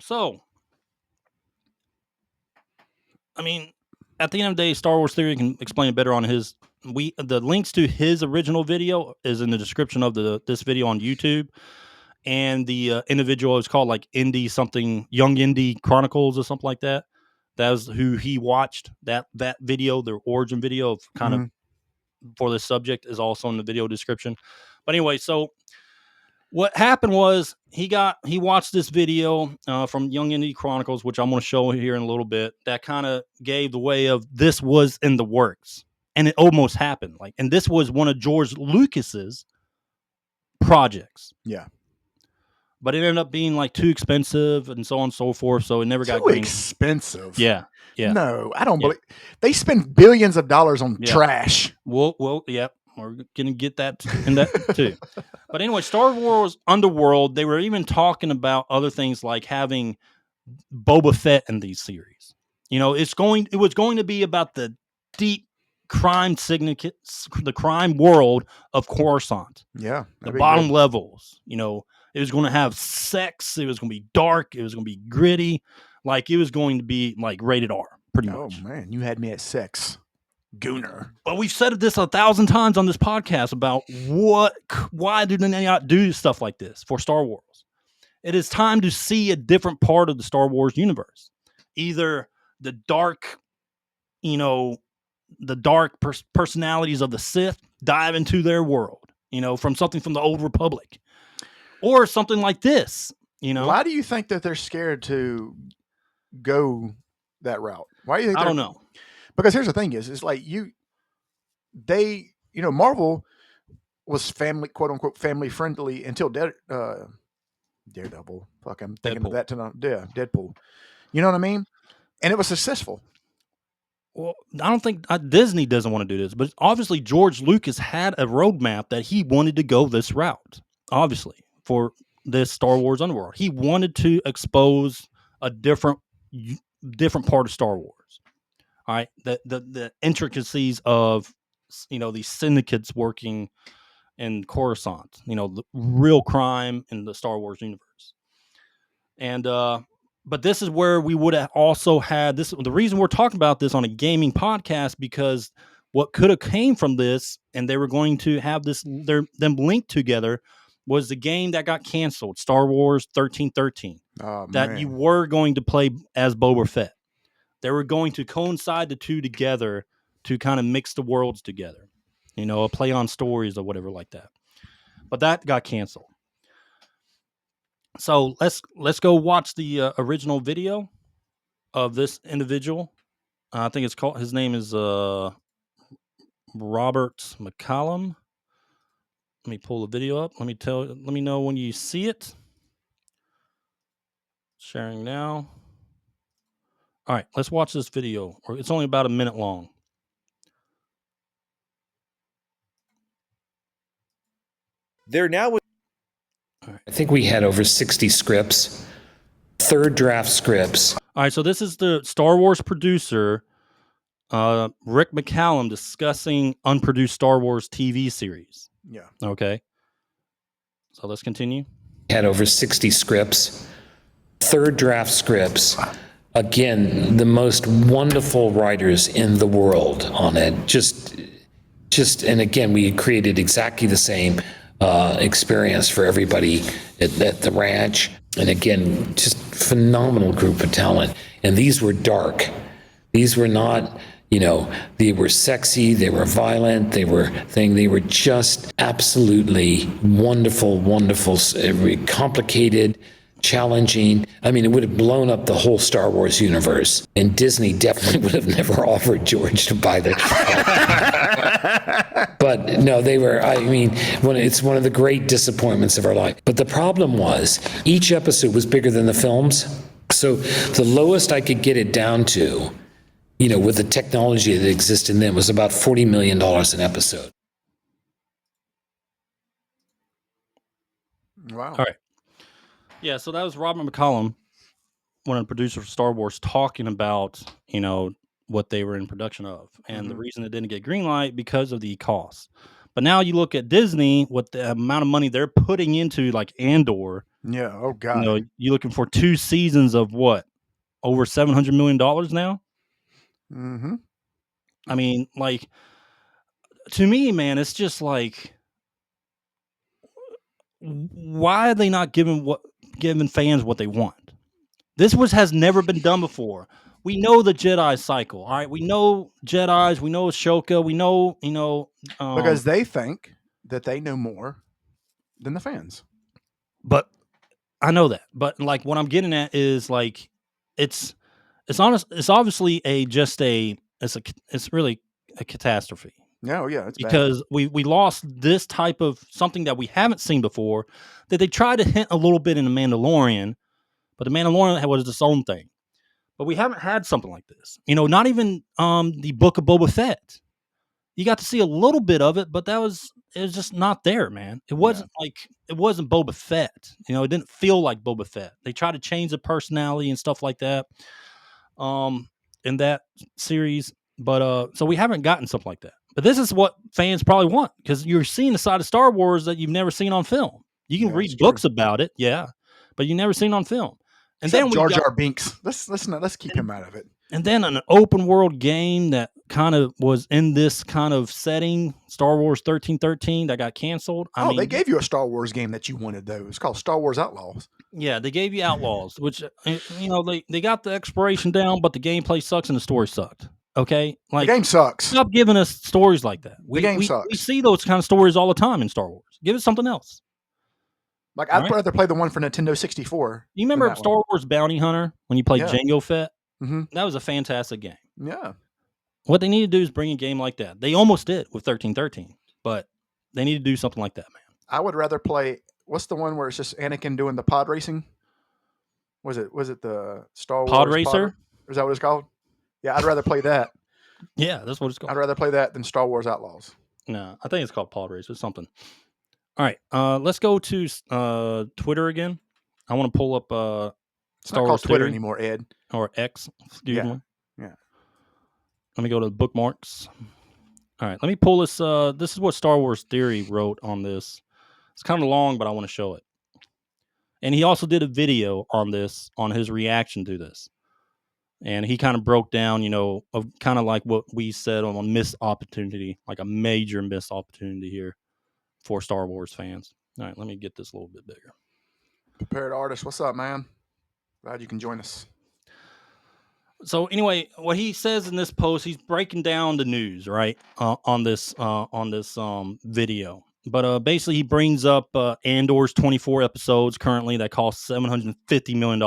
So, I mean, at the end of the day, Star Wars Theory can explain it better on his. The links to his original video is in the description of this video on YouTube, and the individual is called like Indie something, Young Indie Chronicles or something like that. That was who he watched. That video, the origin video of kind of for this subject, is also in the video description. But anyway, so what happened was he watched this video from Young Indie Chronicles, which I'm going to show here in a little bit. That kind of gave the way of this was in the works, and it almost happened. Like, and this was one of George Lucas's projects. Yeah, but it ended up being like too expensive and so on and so forth. So it never got too expensive. Yeah. No, I don't believe they spend billions of dollars on trash. Well, yeah. We're gonna get that in that too. But anyway, Star Wars Underworld, they were even talking about other things like having Boba Fett in these series. You know, it was going to be about the deep crime syndicates, the crime world of Coruscant. Yeah. The bottom levels. You know, it was going to have sex. It was going to be dark. It was going to be gritty. Like, it was going to be like rated R, pretty much. Oh man, you had me at sex. Gooner. But we've said this 1,000 times on this podcast about why do they not do stuff like this for Star Wars? It is time to see a different part of the Star Wars universe. Either the dark, personalities of the Sith dive into their world, from something from the Old Republic, or something like this, Why do you think that they're scared to go that route? Why do you think? I don't know. Because here's the thing: it's like Marvel was quote unquote family friendly until Daredevil. Fuck, I'm thinking of that tonight. Yeah, Deadpool. You know what I mean? And it was successful. Well, I don't think Disney doesn't want to do this, but obviously George Lucas had a roadmap that he wanted to go this route. Obviously, for this Star Wars Underworld, he wanted to expose a different part of Star Wars. All right, the intricacies of these syndicates working in Coruscant, the real crime in the Star Wars universe. And but this is where we would have also had this. The reason we're talking about this on a gaming podcast, because what could have came from this, and they were going to have them linked together, was the game that got canceled, Star Wars 1313, that you were going to play as Boba Fett. They were going to coincide the two together to kind of mix the worlds together, a play on stories or whatever like that. But that got canceled. So let's go watch the original video of this individual. I think his name is Robert McCallum. Let me pull the video up. Let me know when you see it. Sharing now. All right, let's watch this video. It's only about a minute long. There now was, I think we had over 60 scripts, third draft scripts. All right, so this is the Star Wars producer, Rick McCallum, discussing unproduced Star Wars TV series. Yeah. Okay. So let's continue. Had over 60 scripts, third draft scripts. Again, the most wonderful writers in the world on it. And again, we created exactly the same experience for everybody at the ranch. And again, just phenomenal group of talent. And these were dark. These were not, they were sexy, they were violent, they were just absolutely wonderful, complicated, challenging. I mean, it would have blown up the whole Star Wars universe. And Disney definitely would have never offered George to buy that. But no, it's one of the great disappointments of our life. But the problem was, each episode was bigger than the films. So the lowest I could get it down to, with the technology that existed then, was about $40 million an episode. Wow. All right. Yeah, so that was Robert McCallum, one of the producers for Star Wars, talking about, what they were in production of. And the reason it didn't get green light because of the cost. But now you look at Disney, what the amount of money they're putting into like Andor. Yeah. Oh God. You know, you're looking for 2 seasons of what? Over $700 million now? Mm-hmm. I mean, like, to me, man, it's just like, why are they not giving fans what they want? This has never been done before. We know the Jedi cycle, all right? We know Jedis, we know Ahsoka, we know, Because they think that they know more than the fans. But I know that. But like what I'm getting at is like it's obviously it's really a catastrophe. No, yeah, it's because we lost this type of something that we haven't seen before, that they tried to hint a little bit in the Mandalorian, but the Mandalorian was its own thing. But we haven't had something like this. Not even the Book of Boba Fett. You got to see a little bit of it, but it was just not there, man. It wasn't it wasn't Boba Fett. It didn't feel like Boba Fett. They tried to change the personality and stuff like that in that series. But so we haven't gotten something like that. But this is what fans probably want, because you're seeing a side of Star Wars that you've never seen on film. You can read books about it, but you've never seen on film. And then Jar Jar Binks. Let's keep him out of it. And then an open world game that kind of was in this kind of setting, Star Wars 1313, that got canceled. I mean, they gave you a Star Wars game that you wanted, though. It's called Star Wars Outlaws. Yeah, they gave you Outlaws, which they got the exploration down, but the gameplay sucks and the story sucked. Okay, like the game sucks. Stop giving us stories like that. The game sucks. We see those kind of stories all the time in Star Wars. Give us something else. Like I'd rather play the one for Nintendo 64. You remember Star Wars Bounty Hunter when you played Jango Fett? Mm-hmm. That was a fantastic game. Yeah. What they need to do is bring a game like that. They almost did with 1313, but they need to do something like that, man. I would rather play. What's the one where it's just Anakin doing the pod racing? Was it the Star Wars Pod Racer? Is that what it's called? Yeah, I'd rather play that. Yeah, that's what it's called. I'd rather play that than Star Wars Outlaws. No, I think it's called Pod Racer. It's something. All right, let's go to Twitter again. I want to pull up it's not called Twitter anymore, Ed. Or X, excuse me. Yeah. Let me go to the bookmarks. All right, let me pull this. This is what Star Wars Theory wrote on this. It's kind of long, but I want to show it. And he also did a video on this, on his reaction to this. And he kind of broke down, of kind of like what we said on a missed opportunity, like a major missed opportunity here for Star Wars fans. All right, let me get this a little bit bigger. Prepared Artist, what's up, man? Glad you can join us. So anyway, what he says in this post, he's breaking down the news, right, on this video. But basically, he brings up Andor's 24 episodes currently that cost $750 million,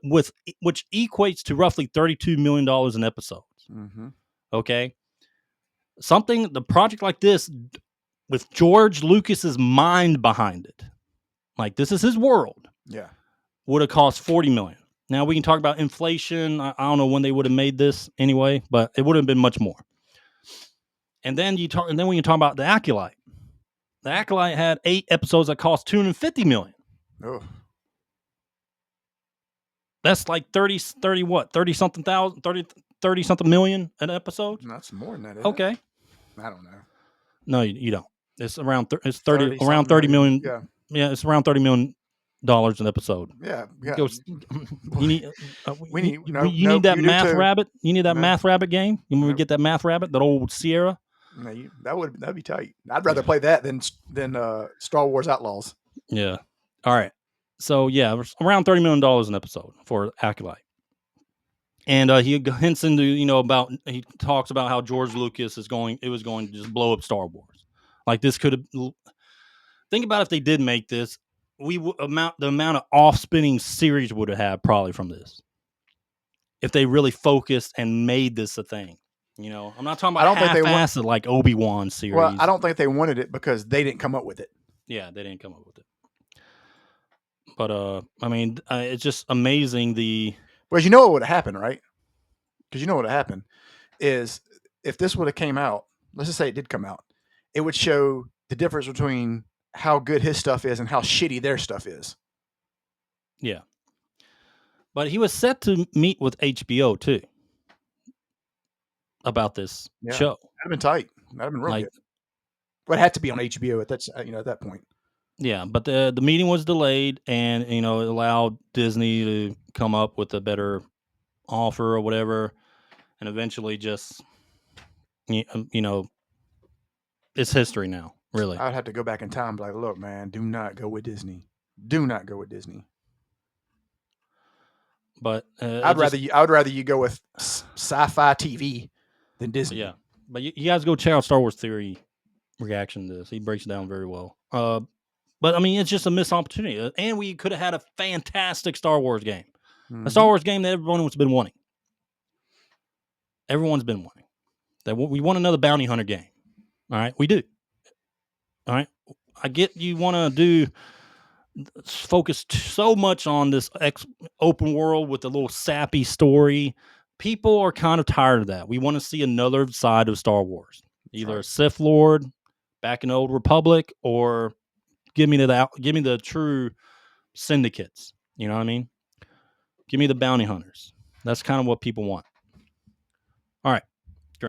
which equates to roughly $32 million an episode. Mm-hmm. Okay, the project like this, with George Lucas's mind behind it, like this is his world. Yeah, would have cost $40 million. Now we can talk about inflation. I don't know when they would have made this anyway, but it would have been much more. And then when you talk about the Acolyte. The Acolyte had 8 episodes that cost $250 million. Oh. That's like 30 something million an episode. That's more than that. Okay. It? I don't know. No, you don't. It's around 30 million. Yeah. Yeah, it's around $30 million an episode. Yeah. You need that math rabbit. You need that math rabbit game. You want to get that math rabbit, that old Sierra? No, that'd be tight. I'd rather play that than Star Wars Outlaws. Yeah. All right. So yeah, around $30 million an episode for Acolyte. And he hints into he talks about how George Lucas was going to just blow up Star Wars. Like this could have. Think about if they did make this, the amount of off-spinning series would have had probably from this. If they really focused and made this a thing. I'm not talking about half-assed like Obi-Wan series. Well, I don't think they wanted it because they didn't come up with it. Yeah, they didn't come up with it. But I mean, it's just amazing Because you know what would have happened, right? Because you know what would have happened is if this would have came out, let's just say it did come out, it would show the difference between how good his stuff is and how shitty their stuff is. Yeah. But he was set to meet with HBO too. About this show. That'd have been tight. That'd have been real good. But it had to be on HBO at that at that point. Yeah, but the meeting was delayed, and it allowed Disney to come up with a better offer or whatever, and eventually just it's history now. Really, I'd have to go back in time and be like, look, man, do not go with Disney. Do not go with Disney. but I'd rather you go with sci-fi TV than Disney. Yeah, but you guys go check out Star Wars Theory reaction to this. He breaks it down very well. But I mean, it's just a missed opportunity, and we could have had a fantastic Star Wars game, a Star Wars game that everyone's been wanting. Everyone's been wanting. That we want another bounty hunter game. All right, we do. All right, I get you want to do focus so much on this open world with a little sappy story. People are kind of tired of that. We want to see another side of Star Wars, either a Sith Lord back in the Old Republic, or give me the true syndicates. You know what I mean? Give me the bounty hunters. That's kind of what people want. All right.